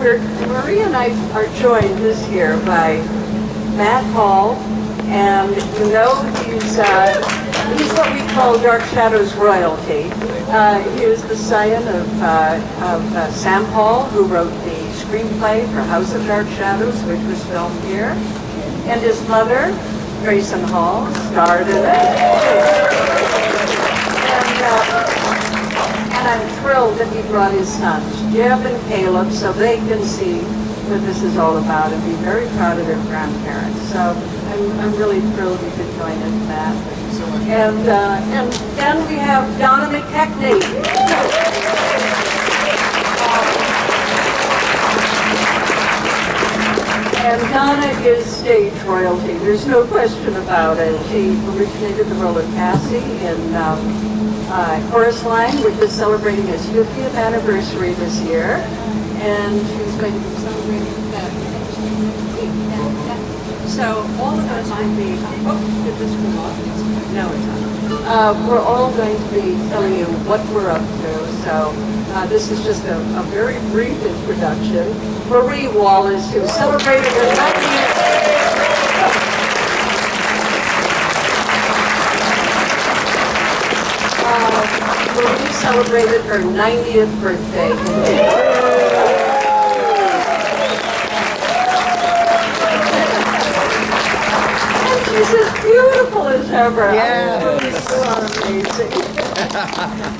Marie and I are joined this year by Matt Hall, and you know he's what we call Dark Shadows royalty. He is the scion of Sam Hall, who wrote the screenplay for House of Dark Shadows, which was filmed here, and his mother, Grayson Hall, starred in it. And I'm thrilled that he brought his sons, Jeb and Caleb, so they can see what this is all about and be very proud of their grandparents. So I'm really thrilled you could join us, Matt. And then we have Donna McKechnie. And Donna is stage royalty. There's no question about it. She originated the role of Cassie in Chorus Line, which is celebrating its 50th anniversary this year, and she's going to be celebrating that next week. So all of us will be, did this come off? No, it's not. We're all going to be telling you what we're up to, so this is just a very brief introduction. Marie Wallace, who celebrated her 90th. Marie celebrated her 90th birthday in May. And she's as beautiful as ever. Yeah. So amazing.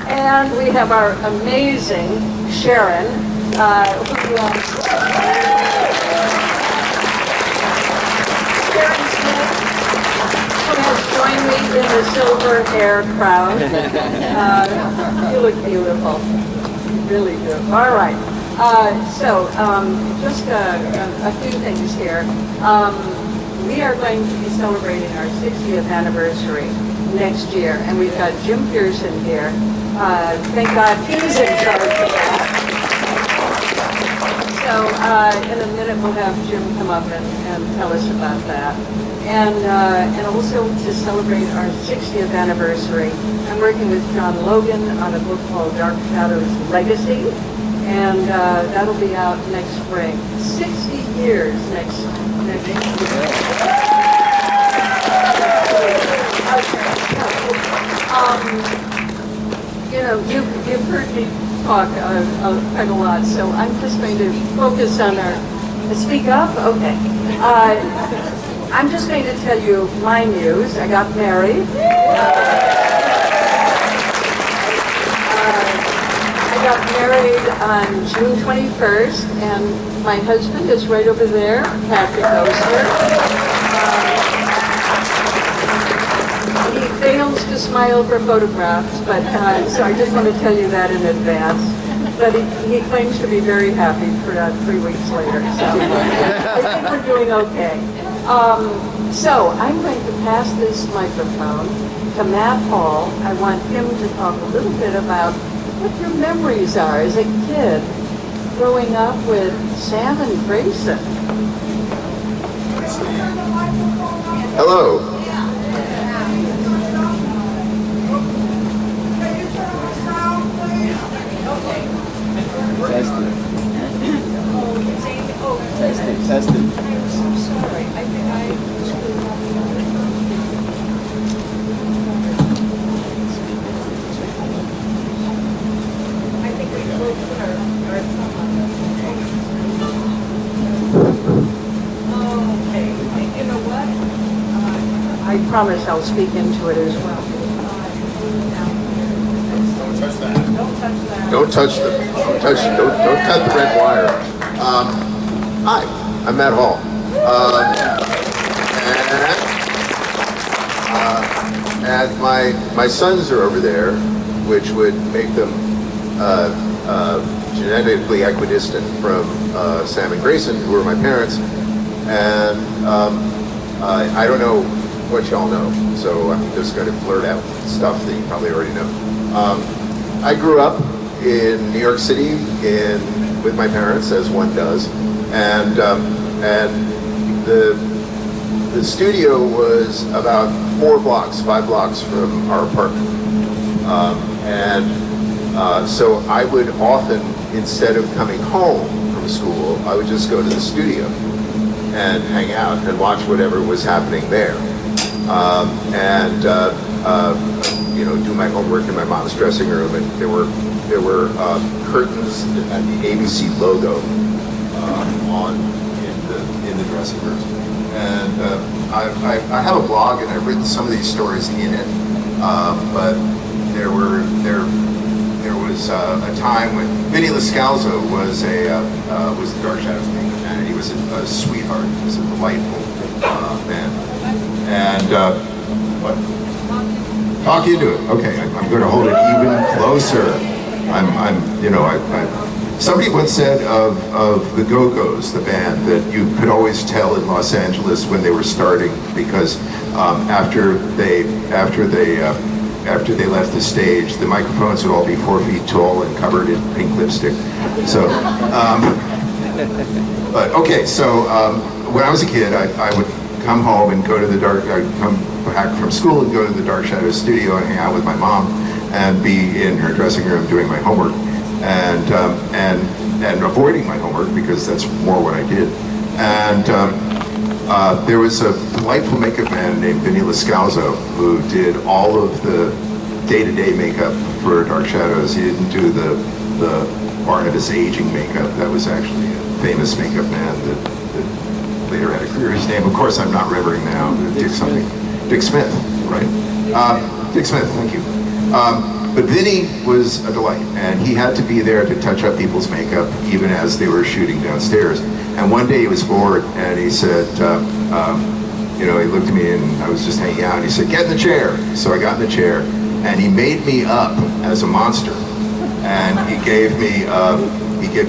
And we have our amazing Sharon, Sharon Smith, who has joined me in the silver hair crowd. You look beautiful. You really do. All right. Just a few things here. We are going to be celebrating our 60th anniversary next year, and we've got Jim Pearson here. Thank God he's in charge of that. So in a minute we'll have Jim come up and tell us about that. And also to celebrate our 60th anniversary, I'm working with John Logan on a book called Dark Shadows Legacy, and that'll be out next spring. 60 years next year. You know, you've heard me talk quite a lot, so I'm just going to focus on our, speak up? Okay. I'm just going to tell you my news. I got married. I got married on June 21st, and my husband is right over there, Patrick Oster. He fails to smile for photographs, but so I just want to tell you that in advance. But he claims to be very happy for 3 weeks later, so I think we're doing okay. So I'm going to pass this microphone to Matt Hall. I want him to talk a little bit about what your memories are as a kid growing up with Sam and Grayson. Hello. Testing. I'm so sorry. I think we both put our thumb on that. Okay. You know what? I promise I'll speak into it as well. Don't touch that. Don't touch that. Don't touch them. Don't cut the red wire. Hi, I'm Matt Hall. And my sons are over there, which would make them genetically equidistant from Sam and Grayson, who were my parents. And I don't know what y'all know, so I'm just going to blurt out stuff that you probably already know. I grew up in New York City with my parents, as one does, and the studio was about 5 blocks from our apartment, so I would often, instead of coming home from school, I would just go to the studio and hang out and watch whatever was happening there. Do my homework in my mom's dressing room, and there were curtains that had the ABC logo on in the dressing room. And I have a blog, and I've written some of these stories in it. But there was a time when Vinny Lascalzo was the Dark Shadows makeup man, and he was a sweetheart. He was a delightful man. And what? Talk you into it. Okay, I'm going to hold it even closer. Somebody once said of the Go-Go's, the band, that you could always tell in Los Angeles when they were starting, because after they left the stage, the microphones would all be 4 feet tall and covered in pink lipstick. So, but okay, so when I was a kid, I would come home and go to I'd come back from school and go to the Dark Shadows studio and hang out with my mom and be in her dressing room doing my homework and avoiding my homework, because that's more what I did. And there was a delightful makeup man named Vinny Lascalzo who did all of the day-to-day makeup for Dark Shadows. He didn't do the Barnabas aging makeup. That was actually a famous makeup man that later had a career. His name, of course, I'm not remembering now. Dick Smith, right? Dick Smith, thank you. But Vinny was a delight, and he had to be there to touch up people's makeup even as they were shooting downstairs. And one day he was bored, and he said, he looked at me, and I was just hanging out, and he said, "Get in the chair." So I got in the chair, and he made me up as a monster. And he gave me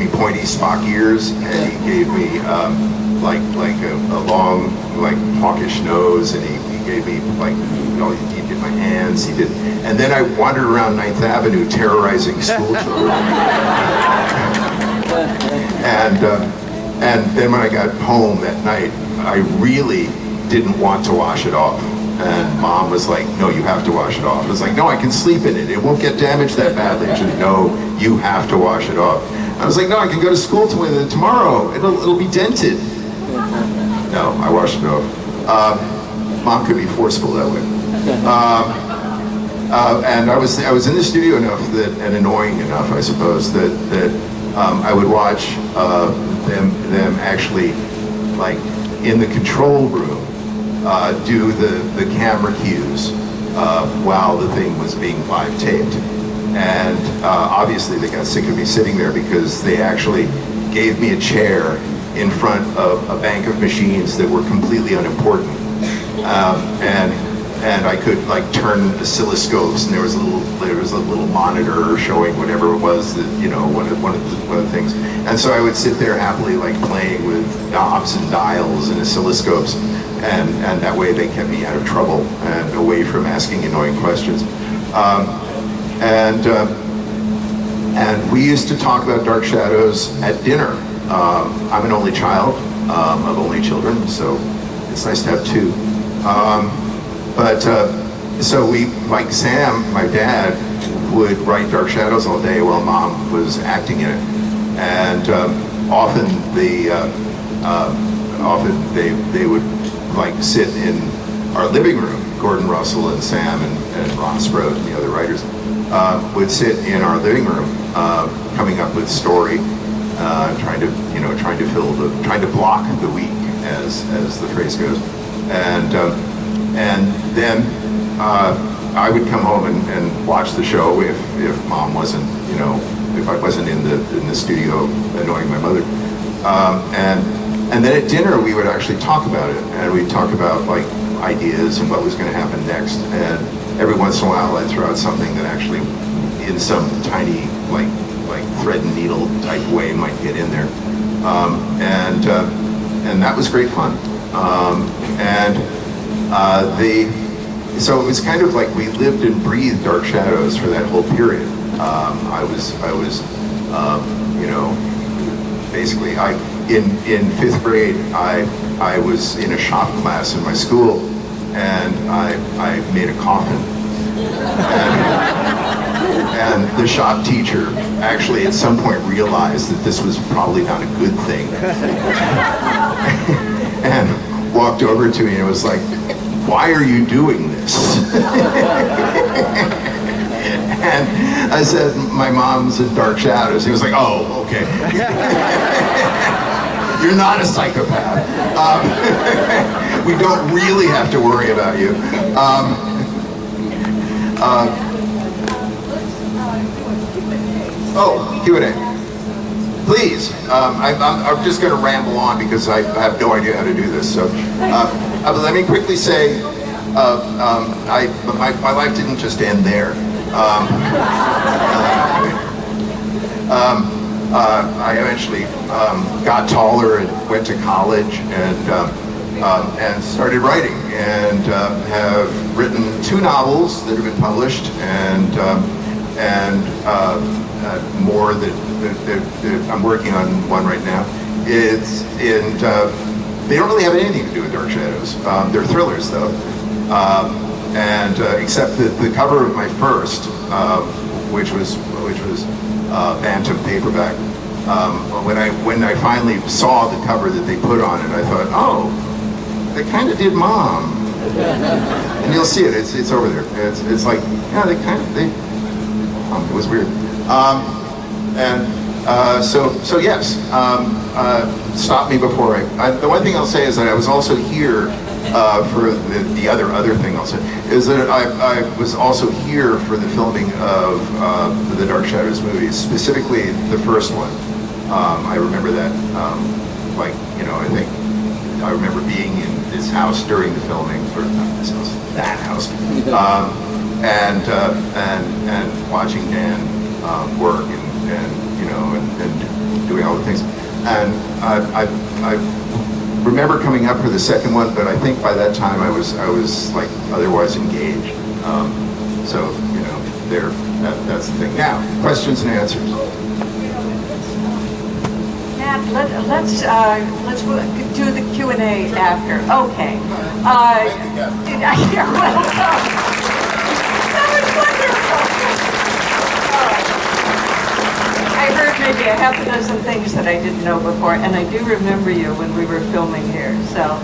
pointy Spock ears, and he gave me a long, hawkish nose, and he gave me he did my hands, he did, and then I wandered around 9th Avenue terrorizing school children. And then when I got home that night, I really didn't want to wash it off. And Mom was like, "No, you have to wash it off." I was like, "No, I can sleep in it. It won't get damaged that badly." She said, "No, you have to wash it off." I was like, "No, I can go to school with it tomorrow. It'll be dented." No, I washed it off. Mom could be forceful that way. And I was in the studio enough and annoying enough, I suppose, that I would watch them actually, in the control room, do the camera cues while the thing was being live taped. And obviously they got sick of me sitting there, because they actually gave me a chair in front of a bank of machines that were completely unimportant. And I could turn oscilloscopes, and there was a little monitor showing whatever it was that, one of the things. And so I would sit there happily playing with knobs and dials and oscilloscopes, and that way they kept me out of trouble and away from asking annoying questions. And we used to talk about Dark Shadows at dinner. I'm an only child of only children, so it's nice to have two. So we, Sam, my dad, would write Dark Shadows all day while Mom was acting in it. And often they would sit in our living room. Gordon Russell and Sam and Ron Sproat and the other writers would sit in our living room, coming up with story, trying to block the week, as the phrase goes. And then I would come home and watch the show if Mom wasn't, if I wasn't in the studio annoying my mother. And then at dinner we would actually talk about it, and we'd talk about ideas and what was going to happen next. And every once in a while I'd throw out something that actually, in some tiny thread and needle type way, might get in there. And that was great fun. So it was kind of like we lived and breathed Dark Shadows for that whole period. I was basically in 5th grade, I was in a shop class in my school, and I made a coffin. And the shop teacher actually at some point realized that this was probably not a good thing. And walked over to me and was like, "Why are you doing this?" And I said, "My mom's in Dark Shadows." He was like, "Oh, okay." You're not a psychopath. We don't really have to worry about you. Q&A. Please. I'm just going to ramble on because I have no idea how to do this. So let me quickly say, my life didn't just end there. I eventually got taller and went to college and started writing, and have written 2 novels that have been published, and more that I'm working on one right now. They don't really have anything to do with Dark Shadows. They're thrillers though, except that the cover of my first, which was Bantam paperback. When I finally saw the cover that they put on it, I thought, oh, they kind of did Mom. And you'll see it. It's over there. It's like, yeah, it was weird. So yes. Stop me before the one thing I'll say is that I was also here for the other thing I'll say is that I was also here for the filming of the Dark Shadows movies, specifically the first one. I remember that, I think I remember being in this house during the filming, or not this house, that house, and watching Dan work and doing all the things. And I remember coming up for the second one, but I think by that time I was like otherwise engaged. So that's the thing. Now, questions and answers. Matt, let's do the Q&A after. Okay. You're welcome. That was wonderful. I heard maybe a half a dozen things that I didn't know before, and I do remember you when we were filming here. So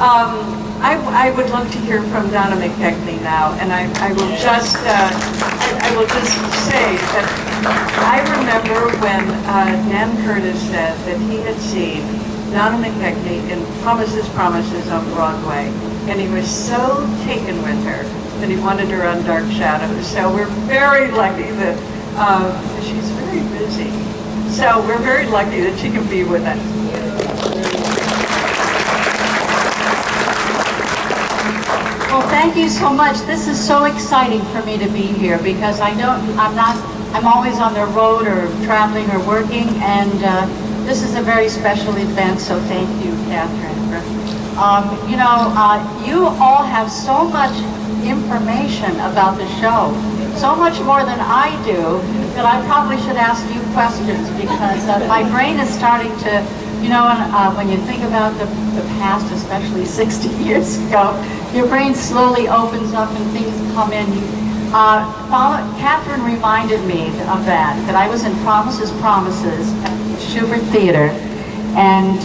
I would love to hear from Donna McKechnie now, and I will just say that I remember when Dan Curtis said that he had seen Donna McKechnie in Promises, Promises on Broadway, and he was so taken with her that he wanted her on Dark Shadows. So we're very lucky that she's very busy. So we're very lucky that she can be with us. Well, thank you so much. This is so exciting for me to be here because I'm always on the road or traveling or working, and this is a very special event, so thank you, Kathryn. You all have so much information about the show, so much more than I do, that I probably should ask you questions because my brain is starting to, when you think about the past, especially 60 years ago, your brain slowly opens up and things come in. Kathryn reminded me of that I was in Promises, Promises at the Schubert Theater, and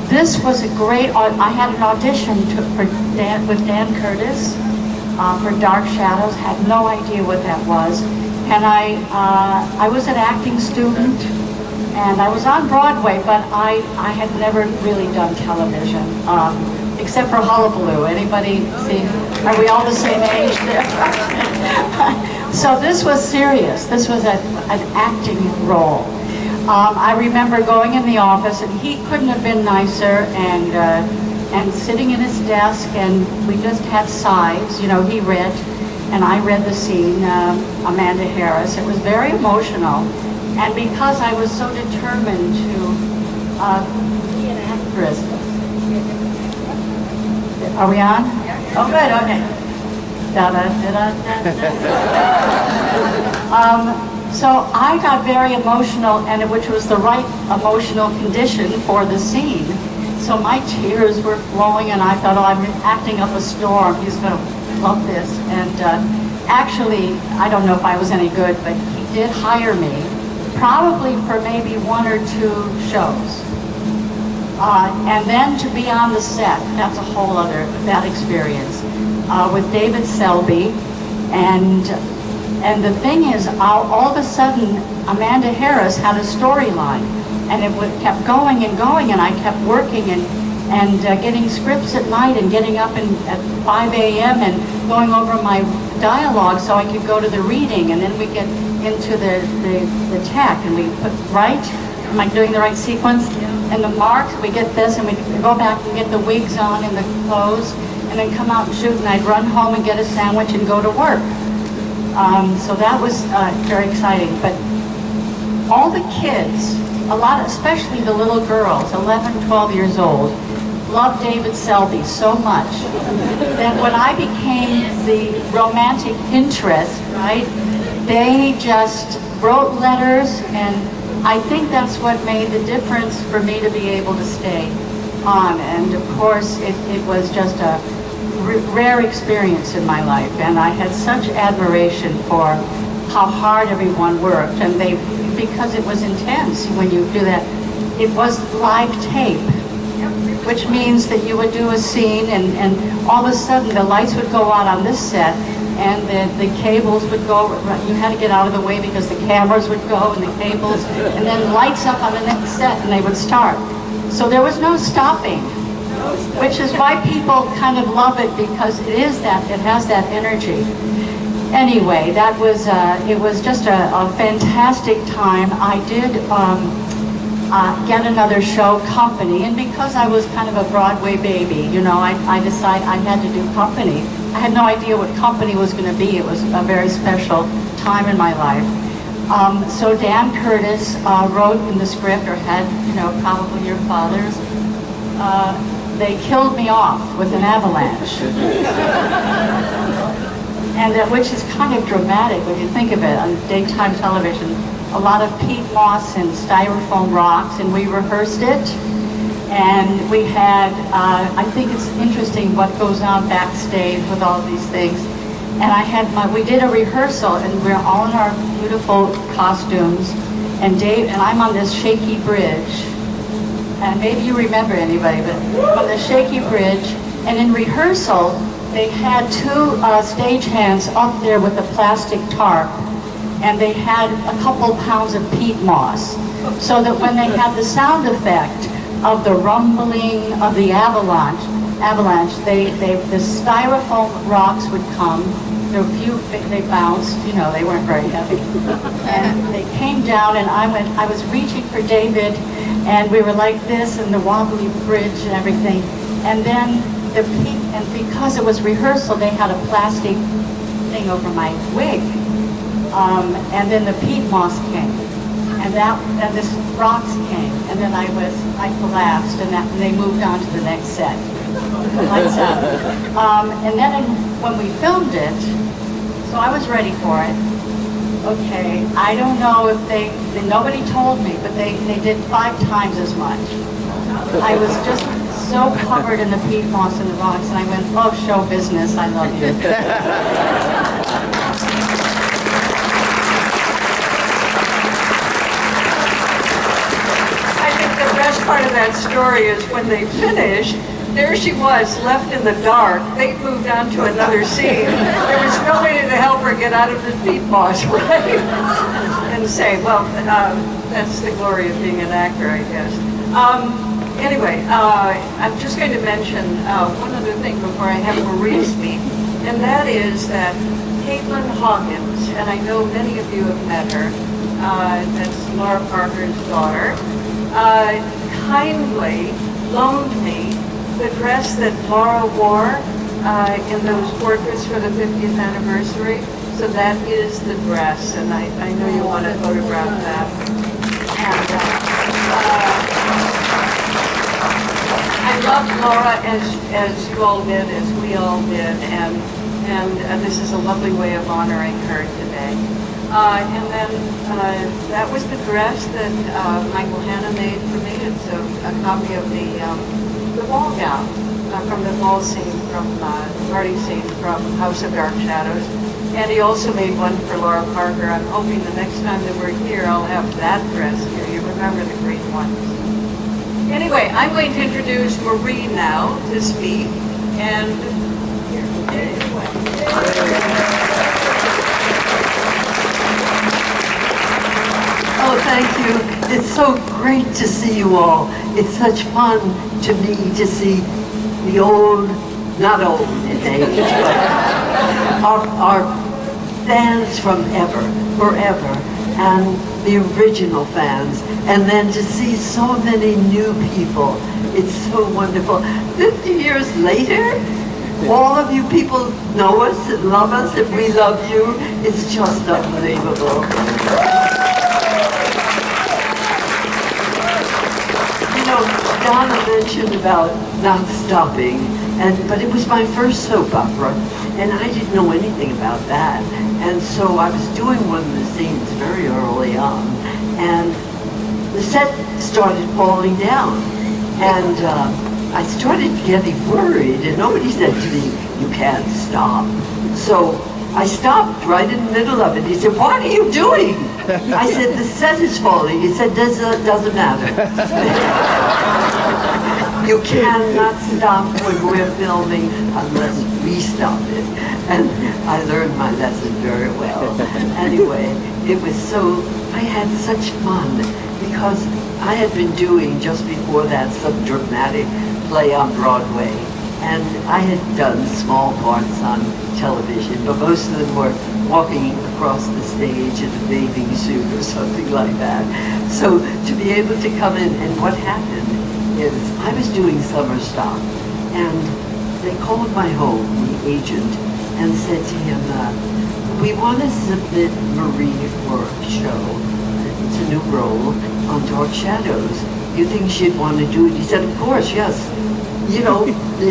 this was a great, I had an audition with Dan Curtis for Dark Shadows, had no idea what that was, and I was an acting student, and I was on Broadway, but I had never really done television, except for Hullabaloo. Anybody see? Are we all the same age there? So this was serious. This was an acting role. I remember going in the office, and he couldn't have been nicer, and sitting in his desk, and we just had sides. He read, and I read the scene, Amanda Harris. It was very emotional, and because I was so determined to be an actress. Are we on? Oh, good. Okay. So I got very emotional, which was the right emotional condition for the scene. So my tears were flowing, and I thought, oh, I'm acting up a storm. He's going to love this. actually, I don't know if I was any good, but he did hire me, probably for maybe 1 or 2 shows. And then to be on the set, that's a whole other, that experience, with David Selby. And the thing is, all of a sudden, Amanda Harris had a storyline, and it kept going and going, and I kept working and getting scripts at night and getting up at 5 a.m. and going over my dialogue so I could go to the reading, and then we get into the tech, and we put right. Am I doing the right sequence? And the marks, we get this, and we go back and get the wigs on and the clothes, and then come out and shoot, and I'd run home and get a sandwich and go to work. So that was very exciting. But all the kids, a lot, especially the little girls, 11, 12 years old, loved David Selby so much that when I became the romantic interest, right, they just wrote letters, and I think that's what made the difference for me to be able to stay on. And of course, it was just a rare experience in my life, and I had such admiration for how hard everyone worked, and because it was intense when you do that. It was live tape, which means that you would do a scene, and all of a sudden the lights would go out on this set, and the cables would go. You had to get out of the way because the cameras would go and the cables, and then lights up on the next set, and they would start. So there was no stopping, which is why people kind of love it, because it has that energy. Anyway, that was it was just a fantastic time. I did get another show, Company, and because I was kind of a Broadway baby, you know, I decided I had to do Company. I had no idea what Company was going to be. It was a very special time in my life. So Dan Curtis wrote in the script, or had, you know, probably your father's, they killed me off with an avalanche. And which is kind of dramatic when you think of it on daytime television. A lot of peat moss and styrofoam rocks, and we rehearsed it. And we had, I think it's interesting what goes on backstage with all these things. And we did a rehearsal, and we're all in our beautiful costumes. And Dave and I'm on this shaky bridge. And maybe you remember anybody, but on the shaky bridge. And in rehearsal, they had 2 stagehands up there with a plastic tarp, and they had a couple pounds of peat moss, so that when they had the sound effect of the rumbling of the avalanche, the styrofoam rocks would come. There were a few, they bounced, you know, they weren't very heavy, and they came down, and I was reaching for David, and we were like this, and the wobbly bridge and everything, and then the peat, and because it was rehearsal, they had a plastic thing over my wig, and then the peat moss came, and this rocks came, and then I collapsed, and they moved on to the next set. Lights out. And then when we filmed it, so I was ready for it. Okay, I don't know if nobody told me, but they did 5 times as much. I was just so covered in the peat moss and the rocks, and I went, oh, show business, I love you. I think the best part of that story is when they finished, there she was, left in the dark. They moved on to another scene. There was nobody to help her get out of the peat moss, right? And say, well, that's the glory of being an actor, I guess. Anyway, I'm just going to mention one other thing before I have Marie speak, and that is that Caitlin Hawkins, and I know many of you have met her, that's Laura Parker's daughter, kindly loaned me the dress that Laura wore in those portraits for the 50th anniversary. So that is the dress, and I know you want to photograph that. And I loved Laura as you all did, as we all did, and this is a lovely way of honoring her today. And then that was the dress that Michael Hanna made for me. It's a copy of the ball gown from the ball scene from party scene from House of Dark Shadows. And he also made one for Laura Parker. I'm hoping the next time that we're here, I'll have that dress here. You remember the green one. Anyway, I'm going to introduce Marie now to speak. And Oh, thank you. It's so great to see you all. It's such fun to me to see the old, not old in age, but our fans from forever, and the original fans, and then to see so many new people. It's so wonderful. 50 years later, all of you people know us and love us, and we love you. It's just unbelievable. You know, Donna mentioned about not stopping, but it was my first soap opera, and I didn't know anything about that. And so I was doing one of the scenes very early on, and the set started falling down, and I started getting worried, and nobody said to me, "You can't stop." So I stopped right in the middle of it. He said, "What are you doing?" I said, "The set is falling." He said, doesn't matter. You cannot stop when we're filming unless we stop it. And I learned my lesson very well. Anyway, I had such fun because I had been doing just before that some dramatic play on Broadway. And I had done small parts on television, but most of them were walking across the stage in a bathing suit or something like that. So to be able to come in, and what happened is I was doing summer stock, and they called my home, the agent, and said to him, "We want to submit Marie for a show. It's a new role on Dark Shadows. You think she'd want to do it?" He said, "Of course, yes. You know,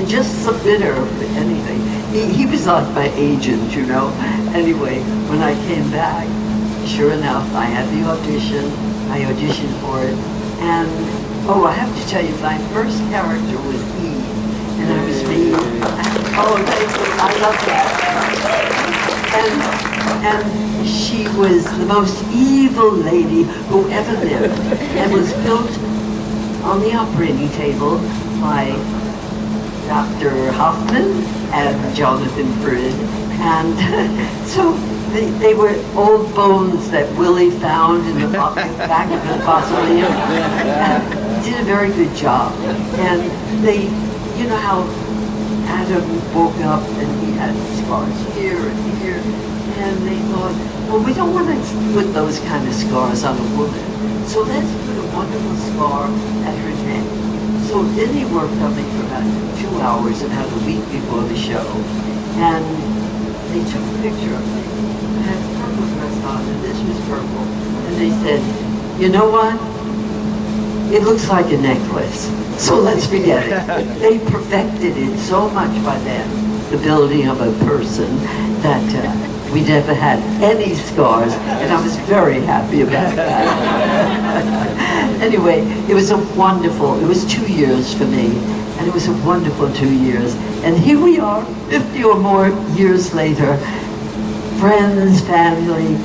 just submit her for anything." He was like my agent, you know. Anyway, when I came back, sure enough, I had the audition. I auditioned for it. And, oh, I have to tell you, my first character was Eve. And I was me. Oh, thank you. I love that. And she was the most evil lady who ever lived, and was built on the operating table by Dr. Hoffman and Jonathan Frid, and so they were old bones that Willie found in the back of the mausoleum, and did a very good job. And they, you know how Adam woke up and he had scars here and here, and they thought, well, we don't want to put those kind of scars on a woman, so let's put a wonderful scar at her neck. So then he worked on me for about 2 hours, about a week before the show, and they took a picture of me. I had a purple dress on, and this was purple, and they said, "You know what? It looks like a necklace, so let's forget it." They perfected it so much by then, the building of a person, that we never had any scars, and I was very happy about that. Anyway, it was 2 years for me, and it was a wonderful 2 years. And here we are, 50 or more years later, friends, family,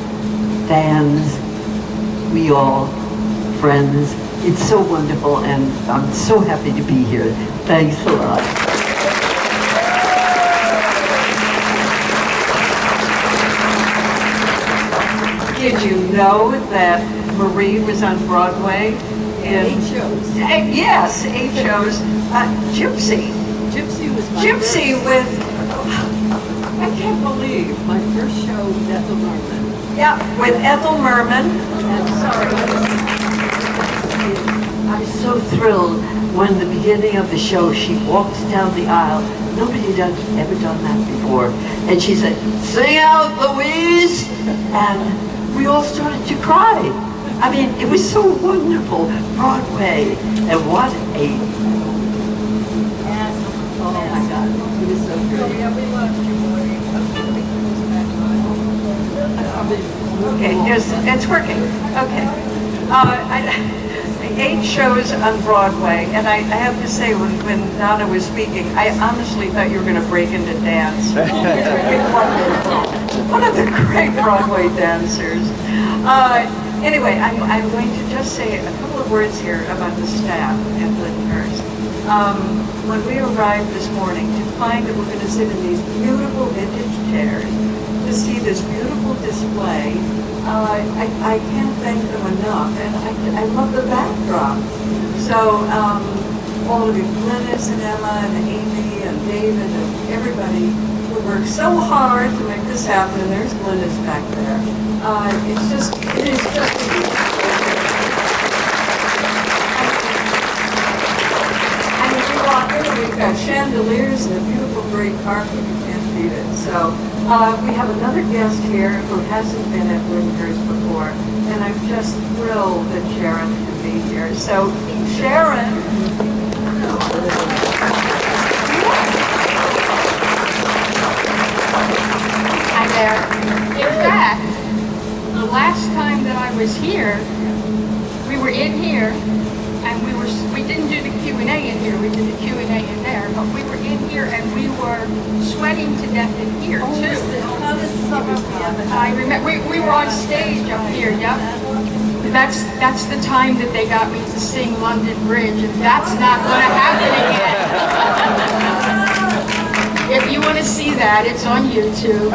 fans, we all, friends. It's so wonderful, and I'm so happy to be here. Thanks a lot. did you know that Marie was on Broadway? In 8 shows. Yes, 8 shows. Gypsy. Gypsy was my Gypsy first. with, I can't believe. My first show with Ethel Merman. Yeah, with Ethel Merman. And sorry, I was so thrilled when the beginning of the show, she walks down the aisle. Nobody had ever done that before. And she said, "Sing out, Louise!" And we all started to cry. I mean, it was so wonderful. Broadway. And what a... oh my God, it was so great. Yeah, we loved you, Marie. I mean, Okay, it's working. Okay. 8 shows on Broadway, and I have to say, when Donna was speaking, I honestly thought you were going to break into dance. One of the great Broadway dancers. Anyway, I'm going to just say a couple of words here about the staff at Lyndhurst. When we arrived this morning, to find that we're going to sit in these beautiful vintage chairs, to see this beautiful display, I can't thank them enough, and I love the backdrop. So all of you, Glynis and Emma and Amy and David and everybody who worked so hard to make this happen, and there's Glynis back there. It is just a beautiful. And if you walk in, we've got chandeliers and a beautiful gray carpet. You can't beat it. So we have another guest here who hasn't been at Lyndhurst before, and I'm just thrilled that Sharon can be here. So Sharon. Hi there. In fact, the last time that I was here, we were in here, and we didn't do the Q&A in here, we did the Q&A in there, but we were in here and we were sweating to death in here too. I remember, we were on stage up here, yep. That's the time that they got me to sing London Bridge, and that's not going to happen again. If you want to see that, it's on YouTube.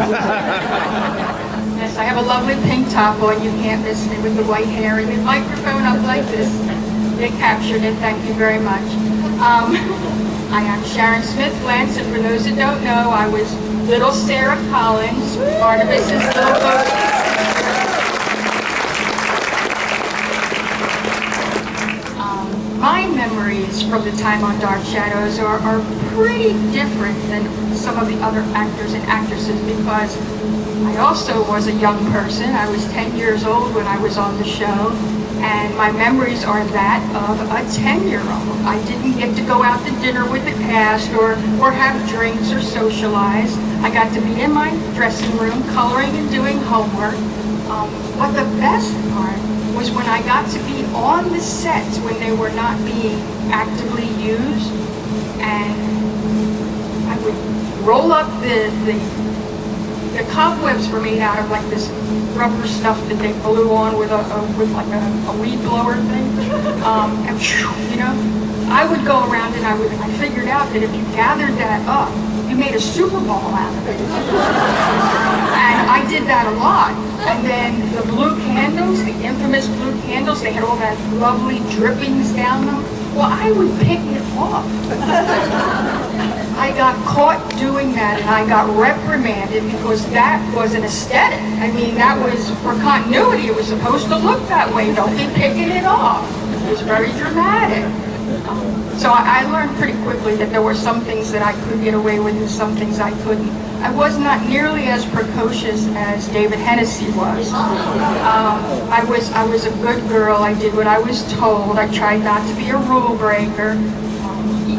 Yes, I have a lovely pink top on. You can't miss me with the white hair and the microphone up like this. They captured it. Thank you very much. I am Sharon Smyth-Lentz, and for those that don't know, I was little Sarah Collins, Barnabas's little boat. My memories from the time on Dark Shadows are pretty different than some of the other actors and actresses, because I also was a young person. I was 10 years old when I was on the show, and my memories are that of a 10-year-old. I didn't get to go out to dinner with the cast or have drinks or socialize. I got to be in my dressing room coloring and doing homework. But the best part was when I got to be on the sets when they were not being actively used, and I would roll up the cobwebs were made out of like this rubber stuff that they blew on with like a weed blower thing, and you know, I would go around and I figured out that if you gathered that up, you made a Super Bowl out of it. And I did that a lot. And then the blue candles, the infamous blue candles, they had all that lovely drippings down them. Well, I would pick it off. I got caught doing that, and I got reprimanded because that was an aesthetic. I mean, that was for continuity. It was supposed to look that way. Don't be picking it off. It was very dramatic. So I learned pretty quickly that there were some things that I could get away with and some things I couldn't. I was not nearly as precocious as David Hennessy was. I was a good girl. I did what I was told. I tried not to be a rule breaker.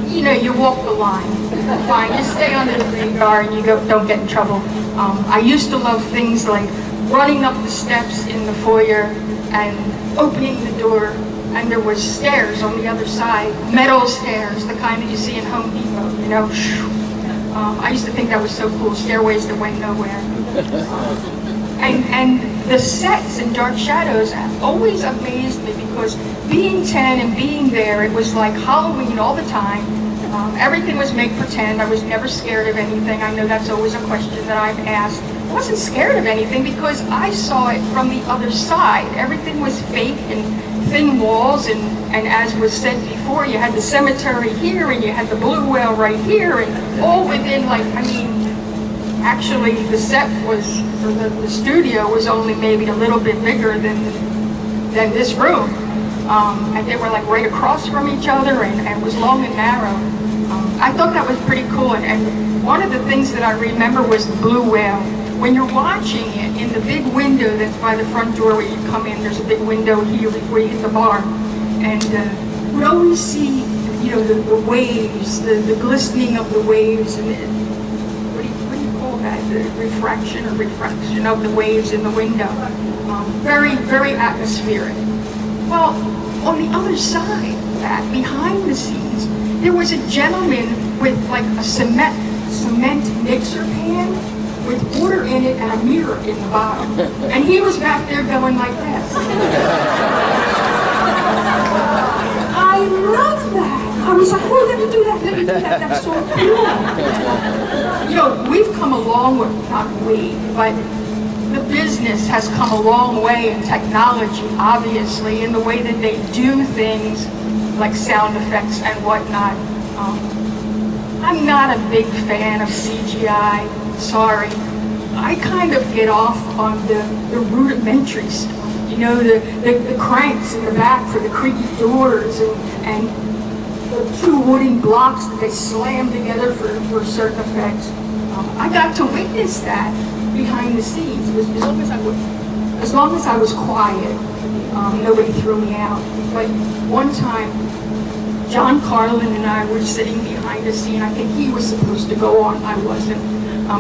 You know, you walk the line. Fine, you stay under the radar and you don't get in trouble. I used to love things like running up the steps in the foyer and opening the door, and there was stairs on the other side, metal stairs, the kind that you see in Home Depot, you know. I used to think that was so cool, stairways that went nowhere. And the sets in Dark Shadows always amazed me, because being 10 and being there, it was like Halloween all the time. Everything was make pretend. I was never scared of anything. I know that's always a question that I've asked. I wasn't scared of anything because I saw it from the other side. Everything was fake and thin walls, and as was said before, you had the cemetery here and you had the blue whale right here, and all within, like, I mean, actually the set was, or the studio was only maybe a little bit bigger than this room. And they were like right across from each other, and it was long and narrow. I thought that was pretty cool, and one of the things that I remember was the blue whale. When you're watching it in the big window that's by the front door where you come in, there's a big window here before you hit the bar, and we always see, you know, the waves, the glistening of the waves, and what do you call that? the refraction of the waves in the window. Very, very atmospheric. Well, on the other side of that, behind the scenes, there was a gentleman with like a cement mixer pan with water in it and a mirror in the bottom. And he was back there going like this. I love that. I was like, oh, let me do that, that's so cool. You know, we've come a long way, not we, but the business has come a long way in technology, obviously, in the way that they do things like sound effects and whatnot. I'm not a big fan of CGI, sorry. I kind of get off on the rudimentary stuff. You know, the cranks in the back for the creaky doors and the two wooden blocks that they slam together for certain effects. I got to witness that behind the scenes. As long as I was quiet, nobody threw me out. But one time, John Carlin and I were sitting behind a scene. I think he was supposed to go on, I wasn't.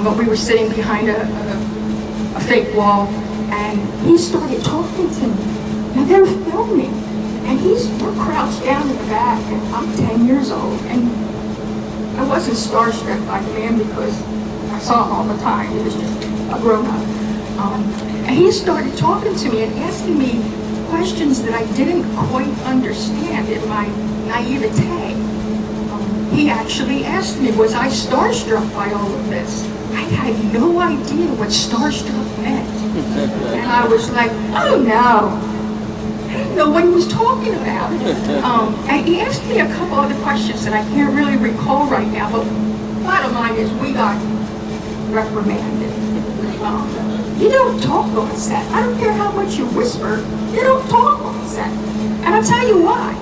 But we were sitting behind a fake wall, and he started talking to me. Now they're filming, and we're crouched down in the back, and I'm 10 years old, and I wasn't starstruck by the man because I saw him all the time. He was just a grown-up. And he started talking to me and asking me questions that I didn't quite understand in my naivete. He actually asked me, was I starstruck by all of this? I had no idea what starstruck meant. And I was like, oh no. I didn't know what he was talking about. And he asked me a couple other questions that I can't really recall right now, but bottom line is we got reprimanded. You don't talk on set. I don't care how much you whisper, you don't talk on set. And I'll tell you why.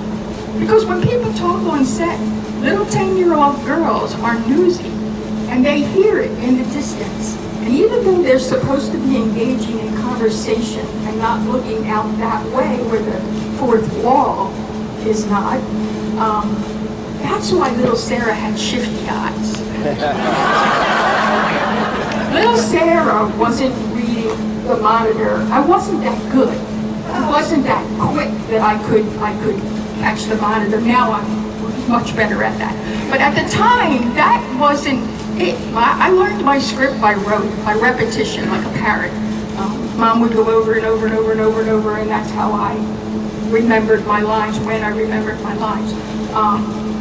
Because when people talk on set, little 10-year-old girls are newsy, and they hear it in the distance. And even though they're supposed to be engaging in conversation and not looking out that way where the fourth wall is not, that's why little Sarah had shifty eyes. Little Sarah wasn't reading the monitor. I wasn't that good. I wasn't that quick that I could catch the monitor. Now I'm much better at that. But at the time, that wasn't it. I learned my script by rote, by repetition, like a parrot. Mom would go over and over and over and over and over, and that's how I remembered my lines, when I remembered my lines.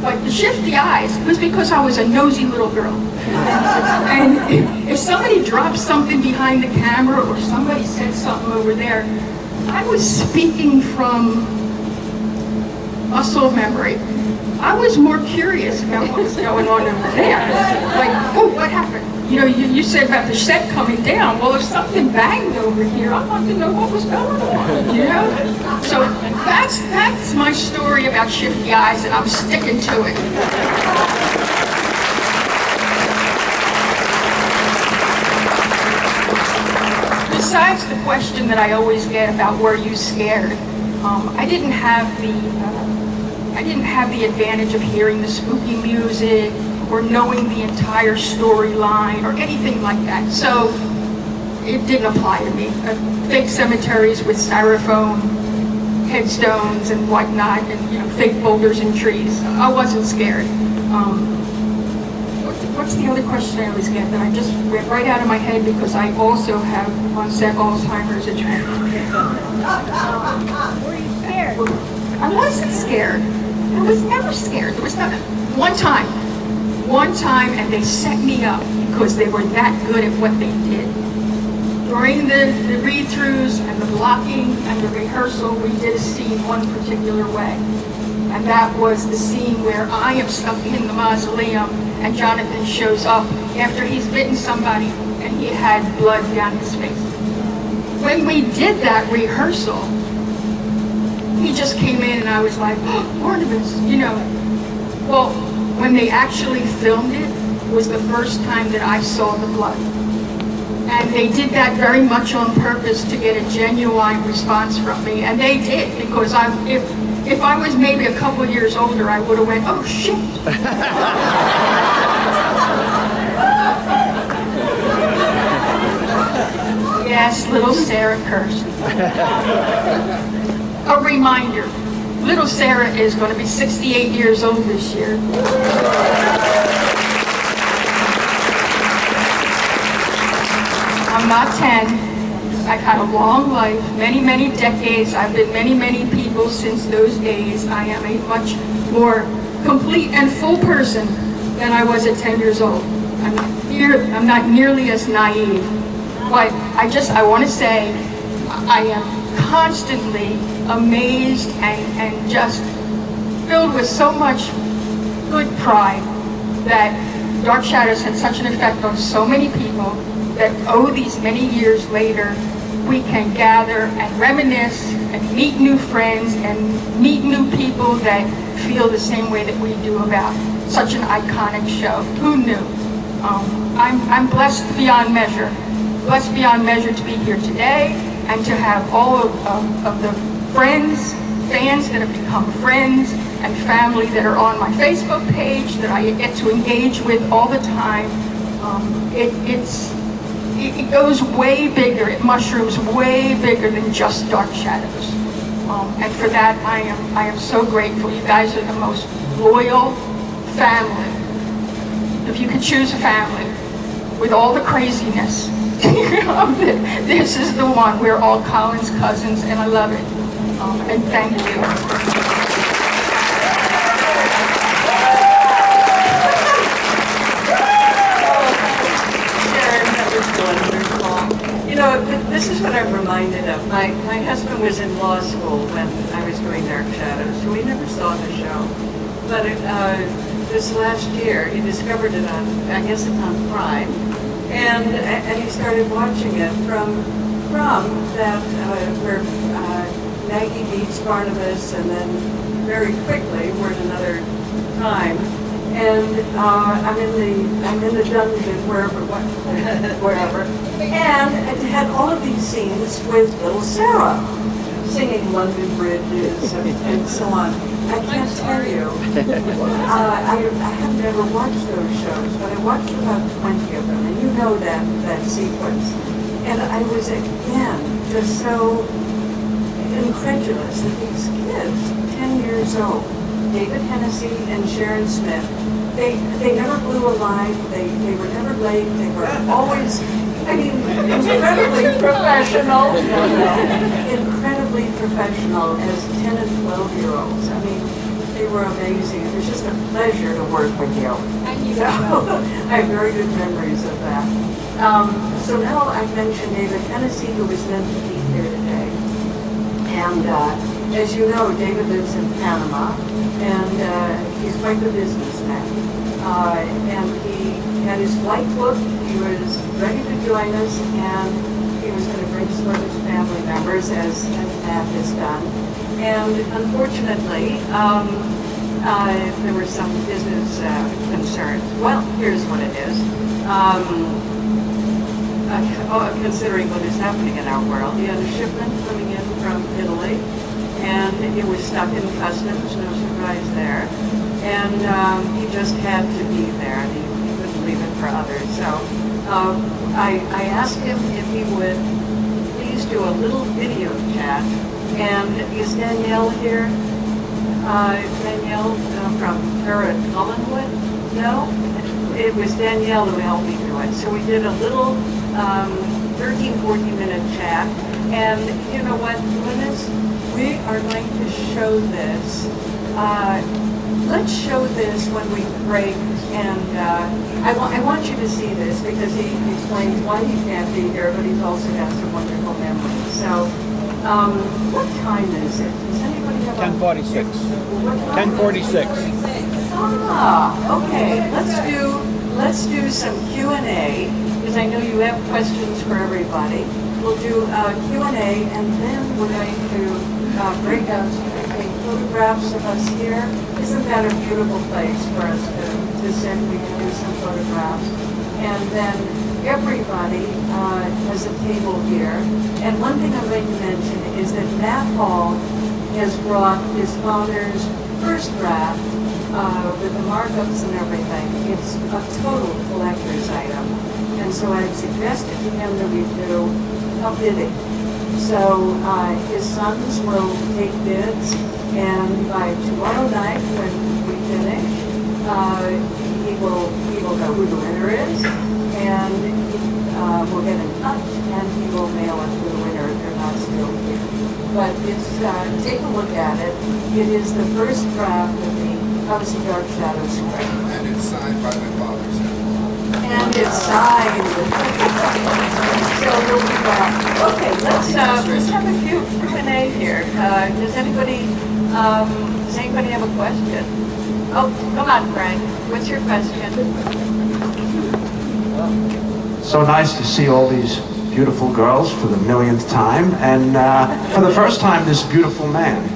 But the shifty eyes was because I was a nosy little girl. And if somebody dropped something behind the camera or somebody said something over there, I was speaking from muscle memory. I was more curious about what was going on over there. Like, oh, what happened? You know, you said about the set coming down. Well, if something banged over here, I'd like to know what was going on, you know? So that's my story about shifty eyes, and I'm sticking to it. Besides the question that I always get about were you scared, I didn't have the advantage of hearing the spooky music or knowing the entire storyline or anything like that. So it didn't apply to me. Fake cemeteries with styrofoam headstones and whatnot, and fake boulders and trees. I wasn't scared. What's the other question I always get that I just went right out of my head because I also have on set Alzheimer's. Were you scared? I wasn't scared. I was never scared. There was not one time, and they set me up because they were that good at what they did. During the read-throughs and the blocking and the rehearsal, we did a scene one particular way. And that was the scene where I am stuck in the mausoleum and Jonathan shows up after he's bitten somebody and he had blood down his face. When we did that rehearsal, he just came in and I was like, oh, ornaments, Well, when they actually filmed it, was the first time that I saw the blood. And they did that very much on purpose to get a genuine response from me. And they did, because if I was maybe a couple of years older, I would have went, oh shit. Yes, little Sarah cursed. A reminder, little Sarah is going to be 68 years old this year. I'm not 10. I've had a long life, many, many decades. I've been many, many people since those days. I am a much more complete and full person than I was at 10 years old. I'm not nearly as naive. But I want to say I am constantly amazed and just filled with so much good pride that Dark Shadows had such an effect on so many people that these many years later, we can gather and reminisce and meet new friends and meet new people that feel the same way that we do about such an iconic show. Who knew? I'm blessed beyond measure to be here today and to have all of the fans that have become friends and family that are on my Facebook page that I get to engage with all the time. It goes way bigger, it mushrooms way bigger than just Dark Shadows. And for that, I am so grateful. You guys are the most loyal family. If you could choose a family with all the craziness of it, this is the one. We're all Collins cousins, and I love it. And thank you. This is what I'm reminded of. My husband was in law school when I was doing Dark Shadows, so we never saw the show. But this last year, he discovered it on, I guess it's on Prime, and he started watching it from that where Maggie meets Barnabas, and then very quickly we're in another time. And I'm in the dungeon, wherever, and it had all of these scenes with little Sarah singing London Bridges and so on. I can't tell you. I have never watched those shows, but I watched about 20 of them, and you know that sequence. And I was again just so incredulous that these kids, 10 years old, David Hennessy and Sharon Smith, they never blew a line, they were never late, they were always, incredibly professional. Incredibly professional as 10 and 12-year-olds. They were amazing. It was just a pleasure to work with you. Thank you. So, I have very good memories of that. So now I've mentioned David Hennessy, who was meant to be here today. And as you know, David lives in Panama, and he's quite the businessman. And he had his flight booked, he was ready to join us, and he was going to bring some of his family members, as Matt has done. And unfortunately, there were some business concerns. Well, here's what it is. Considering what is happening in our world, he had a shipment coming in from Italy, and it was stuck in customs, no surprise there. And he just had to be there, and he couldn't leave it for others. So I asked him if he would please do a little video chat. And is Danielle here? Danielle from Collinwood? No? It was Danielle who helped me do it. So we did a little 13, 14-minute chat. And you know what, Linus? We are going to show this. Let's show this when we break, and I want you to see this because he explains why he can't be here, but he's also got some wonderful memories. So, what time is it? Does anybody have 10:46. 10:46. Ah, okay. Let's do some Q&A because I know you have questions for everybody. We'll do Q&A, and then we're going to break out and take photographs of us here. Isn't that a beautiful place for us to sit? We can do some photographs. And then everybody has a table here. And one thing I'm going to mention is that Matt Hall has brought his father's first draft with the markups and everything. It's a total collector's item. And so I've suggested to him that we do a bidding. So his sons will take bids, and by tomorrow night when we finish, he will know who the winner is, and he will get in touch, and he will mail it to the winner if they're not still here. But it's take a look at it. It is the first draft of the Obviously Dark Shadows script. And it's signed by my father's hand. And it's signed. So we'll be back. Okay, let's have a few Q&A here. Does anybody have a question? Oh, come on, Frank. What's your question? So nice to see all these beautiful girls for the millionth time, and for the first time, this beautiful man.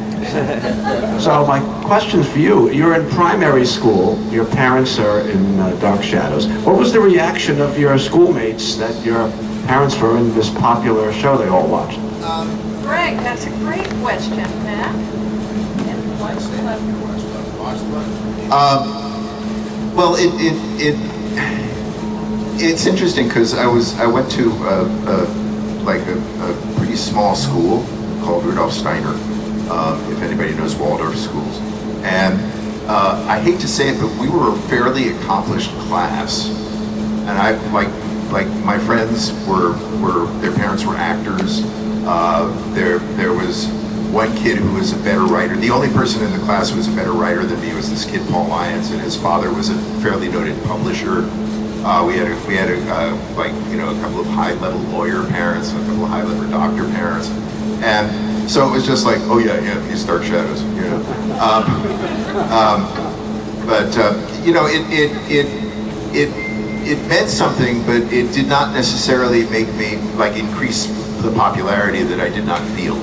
So my question's for you. You're in primary school. Your parents are in Dark Shadows. What was the reaction of your schoolmates that your parents were in this popular show they all watched? Frank, that's a great question, Matt. Well, it's interesting because I went to a pretty small school called Rudolf Steiner. If anybody knows Waldorf schools, and I hate to say it, but we were a fairly accomplished class, and I like my friends were their parents were actors. There was one kid who was a better writer. The only person in the class who was a better writer than me was this kid Paul Lyons, and his father was a fairly noted publisher. We had a couple of high-level lawyer parents, and a couple of high-level doctor parents, and so it was just like, oh yeah, these Dark Shadows, you know. It meant something, but it did not necessarily make me increase the popularity that I did not feel,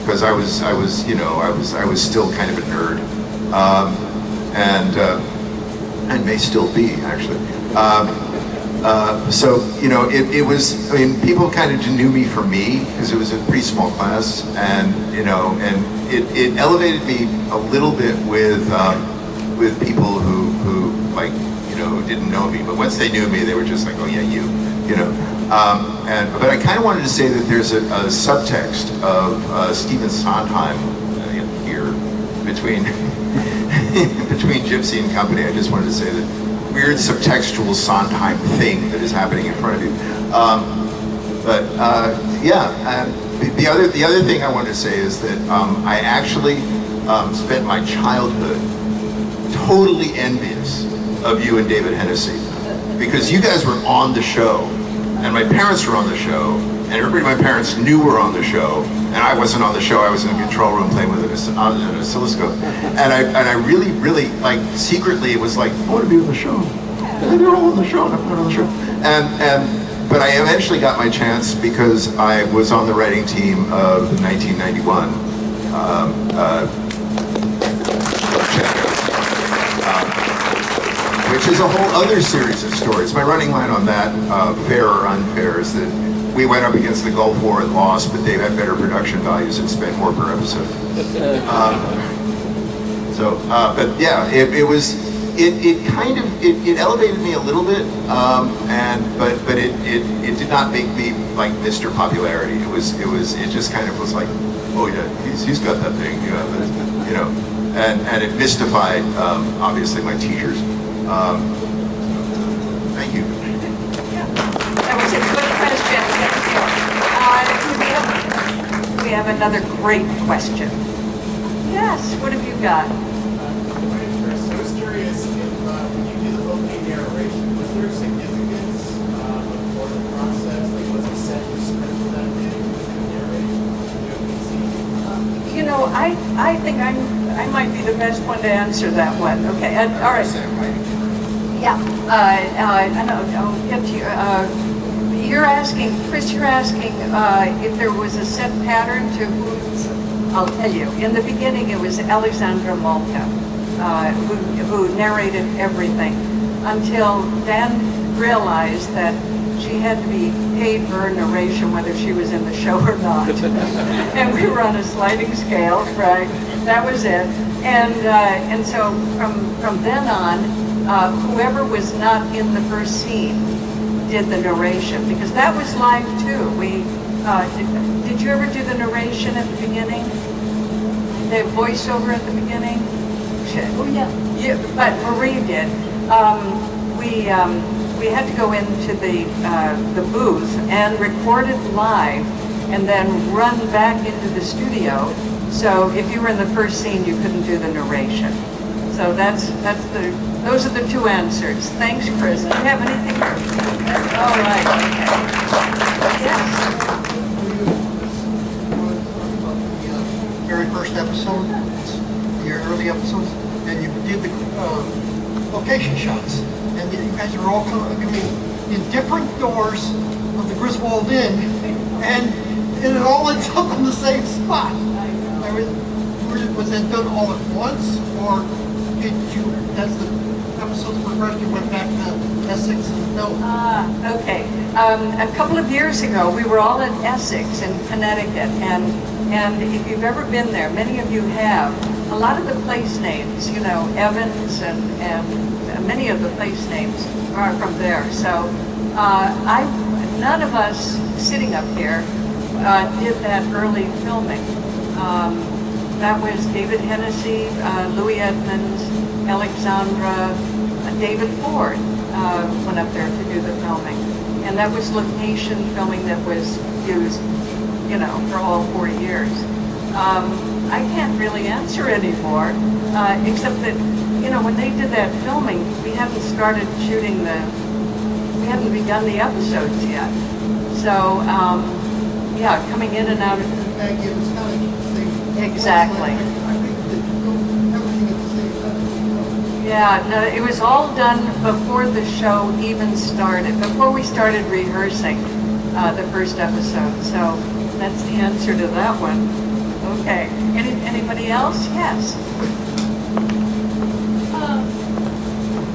because I was still kind of a nerd, and may still be actually. So it was. I mean, people kind of knew me for me because it was a pretty small class, and it elevated me a little bit with people who didn't know me, but once they knew me, they were just like, oh yeah, you know. But I kind of wanted to say that there's a subtext of Stephen Sondheim here between between Gypsy and Company. I just wanted to say that weird subtextual Sondheim thing that is happening in front of you. The other thing I wanted to say is that I actually spent my childhood totally envious of you and David Hennessy, because you guys were on the show, and my parents were on the show, and everybody my parents knew were on the show, and I wasn't on the show. I was in the control room playing with an oscilloscope, and I really, really, secretly, it was like, I want to be on the show. And they're all on the show, and I'm not on the show. But I eventually got my chance because I was on the writing team of the 1991 which is a whole other series of stories. My running line on that, fair or unfair, is that we went up against the Gulf War and lost, but they had better production values and spent more per episode. But yeah, it elevated me a little bit, but it did not make me like Mr. Popularity. It just kind of was like, oh yeah, he's got that thing, and it mystified obviously my teachers. Thank you. That was a good question. Thank you. We have another great question. Yes, what have you got? I was curious if when you did the opening narration, was there significance for the process? Like, was it set for script for that day? Was it narration? I think I might be the best one to answer that one. Okay, all right. Yeah, I'll get to you. You're asking, Chris, if there was a set pattern to who's, I'll tell you. In the beginning, it was Alexandra Malka, who narrated everything, until Dan realized that she had to be paid for her narration whether she was in the show or not. And we were on a sliding scale, right? That was it. And so from then on, whoever was not in the first scene did the narration, because that was live too. Did you ever do the narration at the beginning? The voiceover at the beginning? Oh, yeah. Yeah, but Marie did. We had to go into the booth and record it live, and then run back into the studio. So if you were in the first scene, you couldn't do the narration. So those are the two answers. Thanks, Chris. Do you have anything? All right. Yes. Very first episode, your early episodes, and you did the location shots, and you guys are all coming in different doors of the Griswold Inn, and it all ends up in the same spot. Was that done all at once, or did you, as the episodes progressed, you went back to Essex and no? Okay. A couple of years ago, we were all in Essex in Connecticut, and if you've ever been there, many of you have, a lot of the place names, you know, Evans and many of the place names are from there. So none of us sitting up here did that early filming. That was David Hennessy, Louis Edmonds, Alexandra, David Ford went up there to do the filming. And that was location filming that was used, you know, for all 4 years. I can't really answer anymore, except that, you know, when they did that filming, we hadn't started shooting we hadn't begun the episodes yet. So, yeah, coming in and out of... Exactly. Yeah, no, it was all done before the show even started, before we started rehearsing the first episode. So that's the answer to that one. Okay. Anybody else? Yes.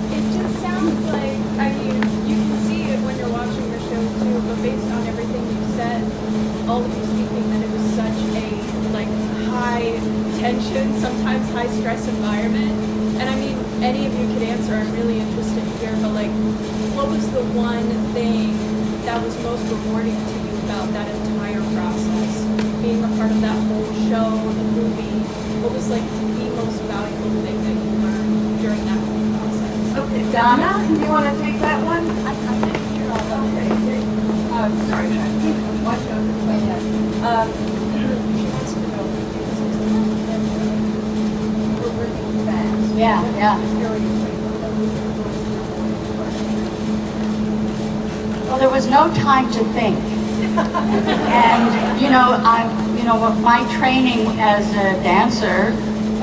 It just sounds like, I mean, you can see it when you're watching the show too, but based on everything you said, all of you speaking, that it was such a high tension, sometimes high stress environment. And I mean, any of you could answer, I'm really interested to hear, but what was the one thing that was most rewarding to you about that entire process? Being a part of that whole show, the movie, what was the most valuable thing that you learned during that whole process? Okay, Donna, do you want to take that one? I think you're all okay. Sorry, watch out this way. She wants to know, we're working fast. Yeah, yeah. Well, there was no time to think. And, my training as a dancer,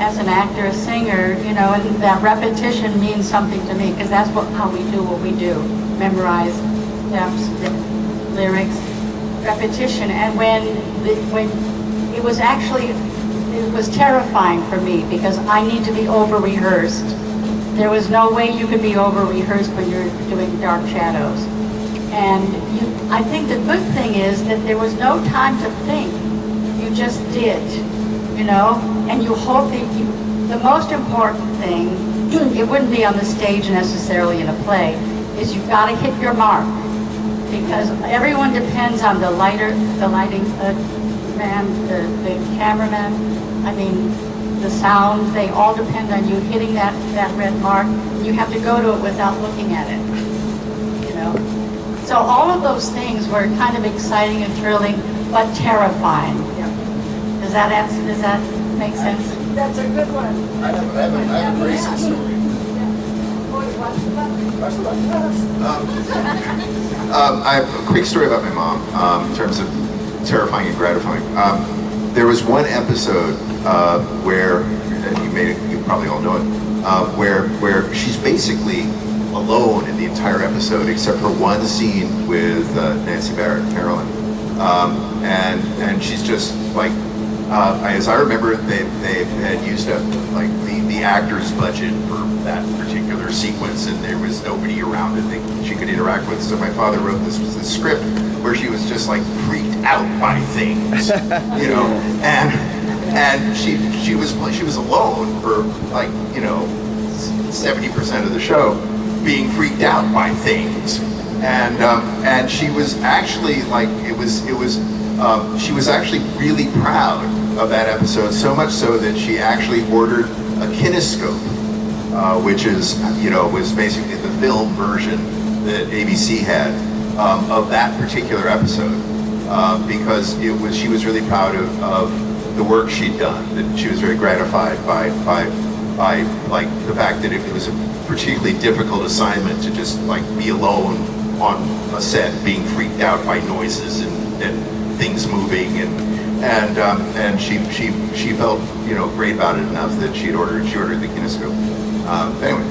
as an actor, a singer, and that repetition means something to me, because that's how we do what we do. Memorize steps, lyrics, repetition. And when it was terrifying for me, because I need to be over-rehearsed. There was no way you could be over-rehearsed when you're doing Dark Shadows. And I think the good thing is that there was no time to think. You just did, and you hope that the most important thing, it wouldn't be on the stage necessarily in a play, is you've got to hit your mark. Because everyone depends on the lighting man, the cameraman, the sound, they all depend on you hitting that red mark. You have to go to it without looking at it, So all of those things were kind of exciting and thrilling, but terrifying. Does that make sense? That's a good one. I have a racing story. I have a quick story about my mom in terms of terrifying and gratifying. There was one episode where, and you probably all know it, where she's basically alone in the entire episode except for one scene with Nancy Barrett, Carolyn, and she's just as I remember, they had used up the actor's budget for that particular sequence, and there was nobody around that she could interact with. So my father wrote this script where she was just freaked out by things, and she was alone for 70% of the show, being freaked out by things, and she was actually like she was actually really proud of that episode, so much so that she actually ordered a kinescope, which is was basically the film version that ABC had of that particular episode, because she was really proud of the work she'd done. That she was very gratified by like the fact that it was a particularly difficult assignment to just like be alone on a set, being freaked out by noises and things moving, and she felt great about it enough that she ordered the kinescope. Anyway,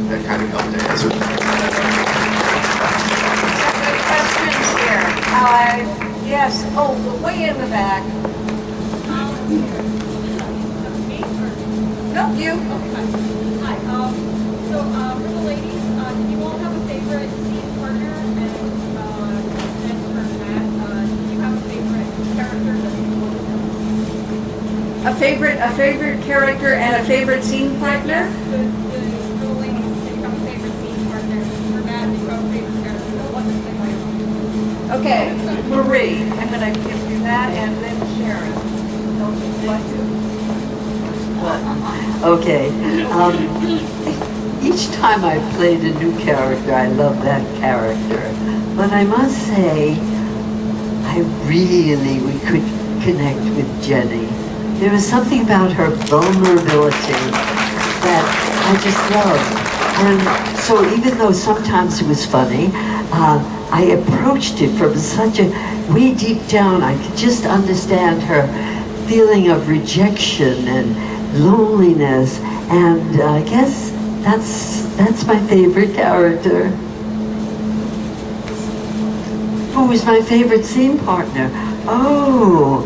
that kind of helped to answer. Questions here? Yes. Oh, way in the back. No, you. Hi. So for the ladies, did you all have a favorite scene partner? And for Matt, did you have a favorite character that you wanted to A favorite character and a favorite scene partner? Yes, the ladies, did you have a favorite scene partner? For Matt, did you have a favorite character? What was it like? Okay, Marie, I'm going to give you that, and then Sharon. Okay. Each time I played a new character, I loved that character. But I must say, we could connect with Jenny. There was something about her vulnerability that I just loved. And so even though sometimes it was funny, I approached it from such a way deep down. I could just understand her feeling of rejection and loneliness, and I guess that's my favorite character. Who was my favorite scene partner? Oh,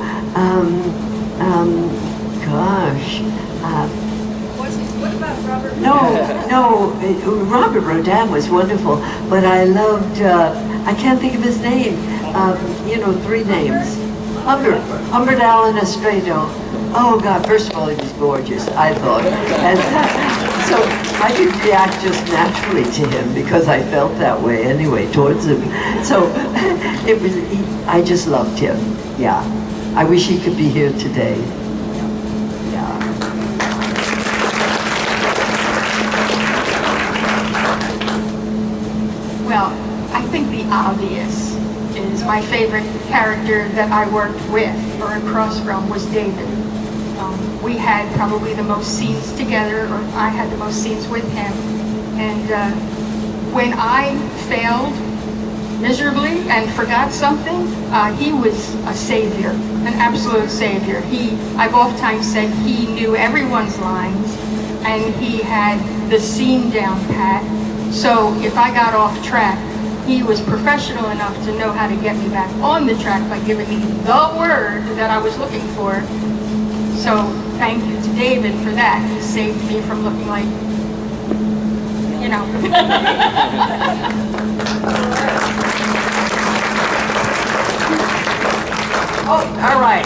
gosh. What about Robert? No, Robert Rodin was wonderful, but I loved, I can't think of his name, 3 names. Humbert Allen Estrado. Oh God, first of all, he was gorgeous, I thought. And so I could react just naturally to him because I felt that way anyway towards him. So I just loved him, yeah. I wish he could be here today. Yeah. Well, I think the obvious is my favorite character that I worked with or across from was David. We had probably the most scenes together, or I had the most scenes with him. And when I failed miserably and forgot something, he was a savior, an absolute savior. I've oftentimes said he knew everyone's lines and he had the scene down pat. So if I got off track, he was professional enough to know how to get me back on the track by giving me the word that I was looking for. So thank you to David for that. He saved me from looking like, Oh, all right.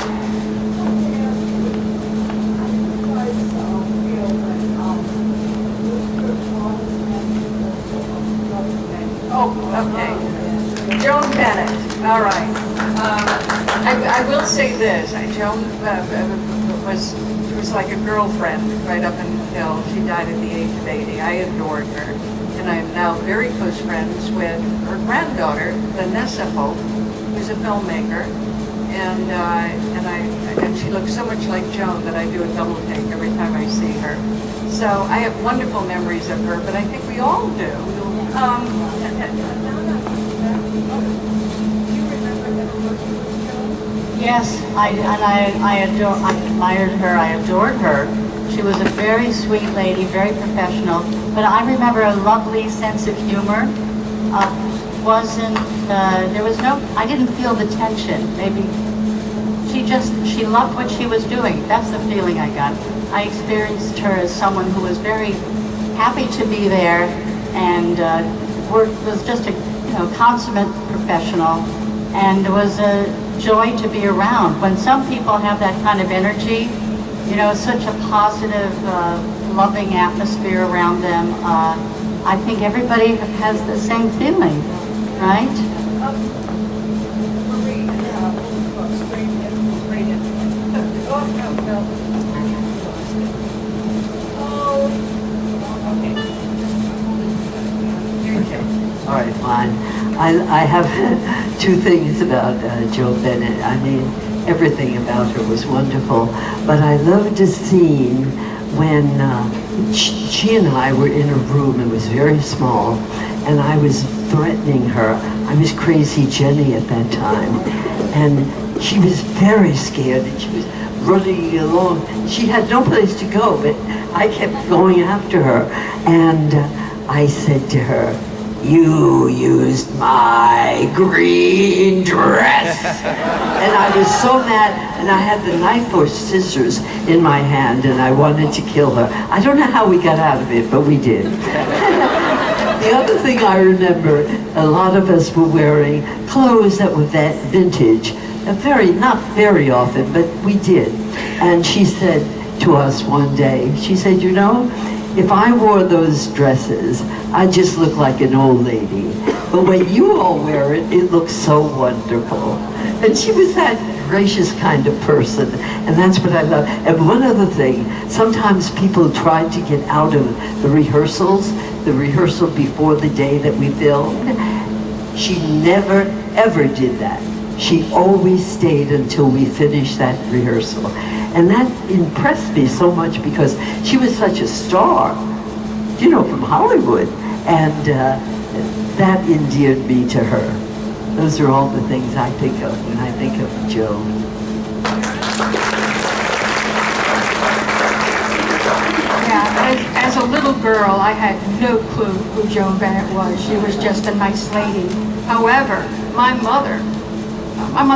Oh, okay. Joan Bennett. All right. I will say this. Joan was like a girlfriend right up until she died at the age of 80. I adored her, and I am now very close friends with her granddaughter, Vanessa Hope, who's a filmmaker, and she looks so much like Joan that I do a double take every time I see her. So I have wonderful memories of her, but I think we all do. Yes, I admired her, I adored her. She was a very sweet lady, very professional, but I remember a lovely sense of humor. I didn't feel the tension. Maybe she loved what she was doing. That's the feeling I got. I experienced her as someone who was very happy to be there and was just a consummate professional, and it was a joy to be around. When some people have that kind of energy, such a positive, loving atmosphere around them, I think everybody has the same feeling, right? All right, fine. I have two things about Jo Bennett. I mean, everything about her was wonderful, but I loved a scene when she and I were in a room. It was very small, and I was threatening her. I was Crazy Jenny at that time, and she was very scared, and she was running along. She had no place to go, but I kept going after her, and I said to her, "You used my green dress." And I was so mad, and I had the knife or scissors in my hand, and I wanted to kill her. I don't know how we got out of it, but we did. The other thing I remember, a lot of us were wearing clothes that were that vintage, not very often, but we did. And she said to us one day, she said, "You know, if I wore those dresses, I just look like an old lady. But when you all wear it, it looks so wonderful." And she was that gracious kind of person, and that's what I love. And one other thing, sometimes people try to get out of the rehearsal before the day that we filmed. She never, ever did that. She always stayed until we finished that rehearsal. And that impressed me so much because she was such a star, you know, from Hollywood. And that endeared me to her. Those are all the things I think of when I think of Jo. Yeah, as a little girl, I had no clue who Joan Bennett was. She was just a nice lady. However, my mother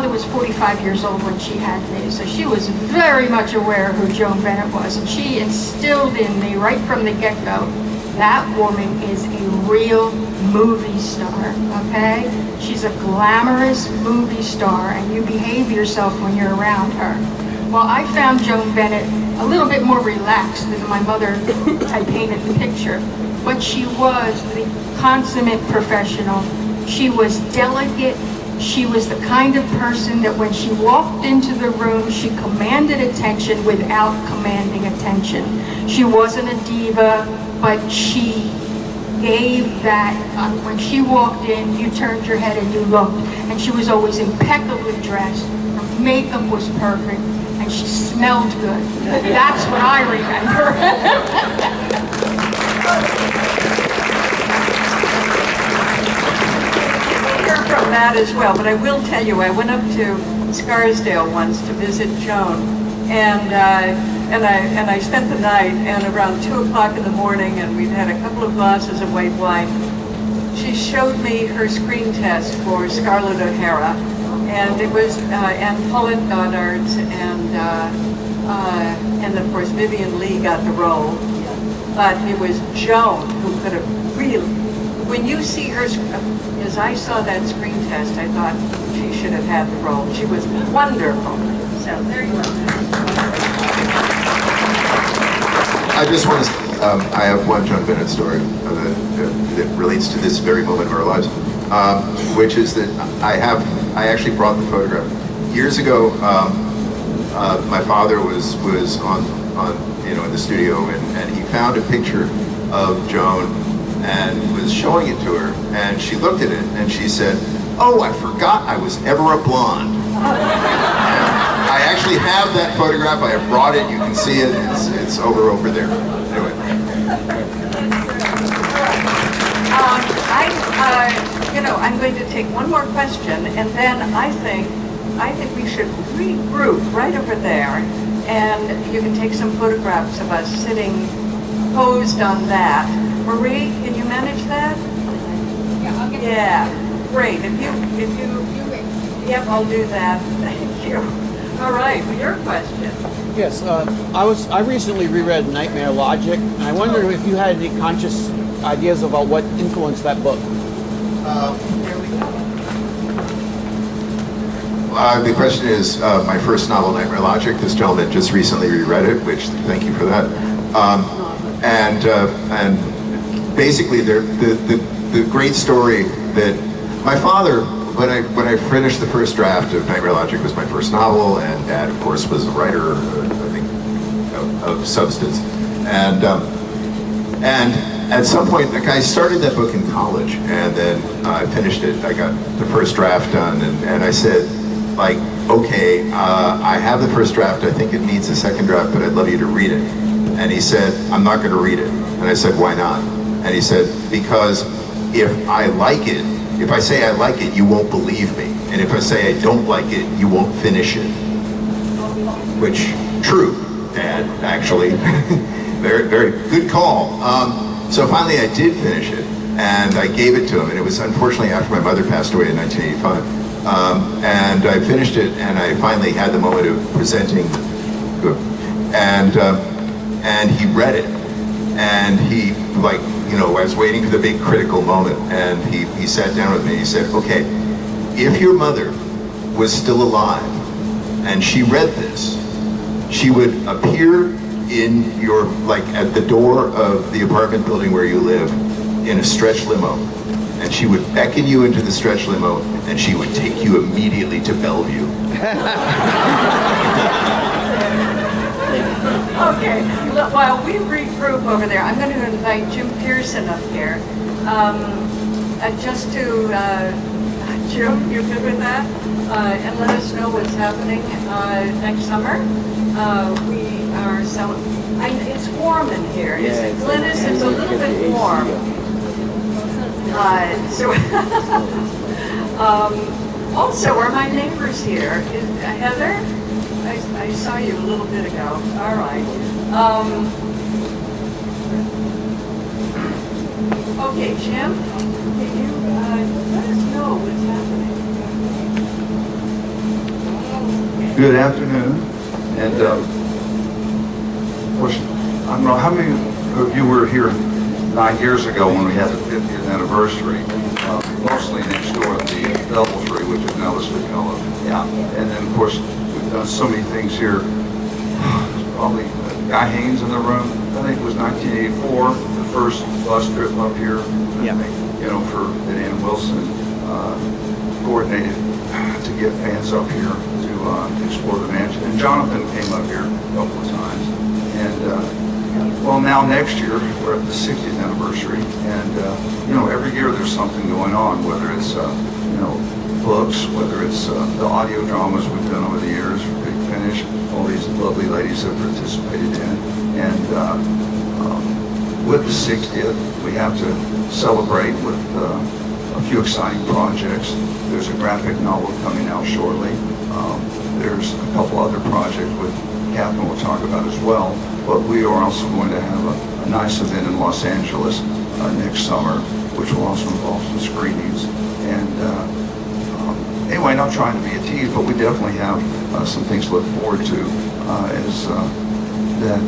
was 45 years old when she had me, so she was very much aware of who Joan Bennett was, and she instilled in me right from the get-go, that woman is a real movie star, okay? She's a glamorous movie star, and you behave yourself when you're around her. Well, I found Joan Bennett a little bit more relaxed than my mother had painted the picture, but she was the consummate professional. She was delicate. She was the kind of person that when she walked into the room, she commanded attention without commanding attention. She wasn't a diva, but she gave that, when she walked in, you turned your head and you looked, and she was always impeccably dressed. Her makeup was perfect, and she smelled good. That's what I remember. From that as well, but I will tell you, I went up to Scarsdale once to visit Joan, and I spent the night, and around 2 o'clock in the morning, and we'd had a couple of glasses of white wine, she showed me her screen test for Scarlett O'Hara, and it was Anne Pullet Goddard's, and of course Vivien Leigh got the role, but it was Joan who could have really, when you see her, as I saw that screen test, I thought she should have had the role. She was wonderful. So there you go. I just want to, I have one Joan Bennett story that relates to this very moment of our lives, which is that I actually brought the photograph. Years ago, my father was on in the studio, and he found a picture of Joan and was showing it to her, and she looked at it and she said, "Oh, I forgot I was ever a blonde." I actually have that photograph. I have brought it. You can see it. It's over there. Anyway. I'm going to take one more question, and then I think we should regroup right over there, and you can take some photographs of us sitting posed on that. Marie, can you manage that? Yeah, I'll get Yeah, great. If you, yep, I'll do that. Thank you. All right, well, your question. Yes, I recently reread Nightmare Logic, and I wondered if you had any conscious ideas about what influenced that book. The question is, my first novel, Nightmare Logic. This gentleman just recently reread it, which thank you for that. And basically, the great story that my father, when I finished the first draft of Nightmare Logic, was my first novel, and Dad, of course, was a writer, I think, of substance, and at some point, like, I started that book in college, and then I finished it. I got the first draft done, and I said, like, okay, I have the first draft. I think it needs a second draft, but I'd love you to read it. And he said, I'm not going to read it. And I said, why not? And he said, because if I like it, if I say I like it, you won't believe me. And if I say I don't like it, you won't finish it. Which, true, Dad, actually. Very, very good call. So finally I did finish it, and I gave it to him, and it was unfortunately after my mother passed away in 1985. And I finished it, and I finally had the moment of presenting, and he read it, and he, like, you know, I was waiting for the big critical moment, and he sat down with me, and he said, okay, if your mother was still alive, and she read this, she would appear in your, like, at the door of the apartment building where you live in a stretch limo, and she would beckon you into the stretch limo, and she would take you immediately to Bellevue. Okay, while we regroup over there, I'm going to invite Jim Pearson up here. Just to, Jim, you good with that? And let us know what's happening next summer. We are it's warm in here. Isn't it, Glynis? It's a little bit warm. Also, are my neighbors here? Heather? I saw you a little bit ago. All right. Okay, Jim, can you let us know what's happening? Good afternoon. And of course, I don't know how many of you were here 9 years ago when we had the 50th anniversary, mostly next door at the Doubletree, which is now the Sleepy Hollow. Yeah. And then, of course, we've done so many things here. There's probably Guy Haynes in the room. I think it was 1984, the first bus trip up here. Yeah. You know, that Ann Wilson coordinated to get fans up here to explore the mansion. And Jonathan came up here a couple of times. And well, now next year we're at the 60th anniversary, and you know, every year there's something going on, whether it's you know, books, whether it's the audio dramas we've done over the years for Big Finish, all these lovely ladies have participated in, and with the 60th we have to celebrate with a few exciting projects. There's a graphic novel coming out shortly. There's a couple other projects with Kathryn will talk about as well, but we are also going to have a nice event in Los Angeles next summer, which will also involve some screenings. And anyway, not trying to be a tease, but we definitely have some things to look forward to as that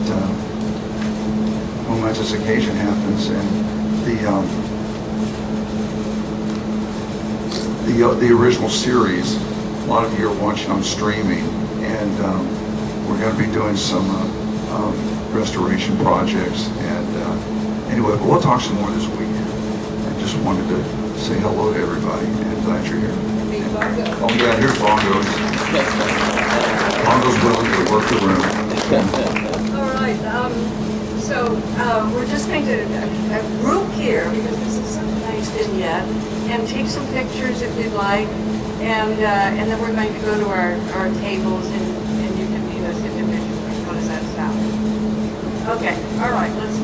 momentous occasion happens. And the original series, a lot of you are watching on streaming, and we're going to be doing some restoration projects, and anyway, but we'll talk some more this week. I just wanted to say hello to everybody, and glad you're here. Oh yeah, here's Bongos. Bongos willing to work the room. All right, so we're just going to group here, because this is such a nice vignette, and take some pictures if you'd like, and then we're going to go to our tables, and you can meet us individually. How does that sound? Okay, all right, let's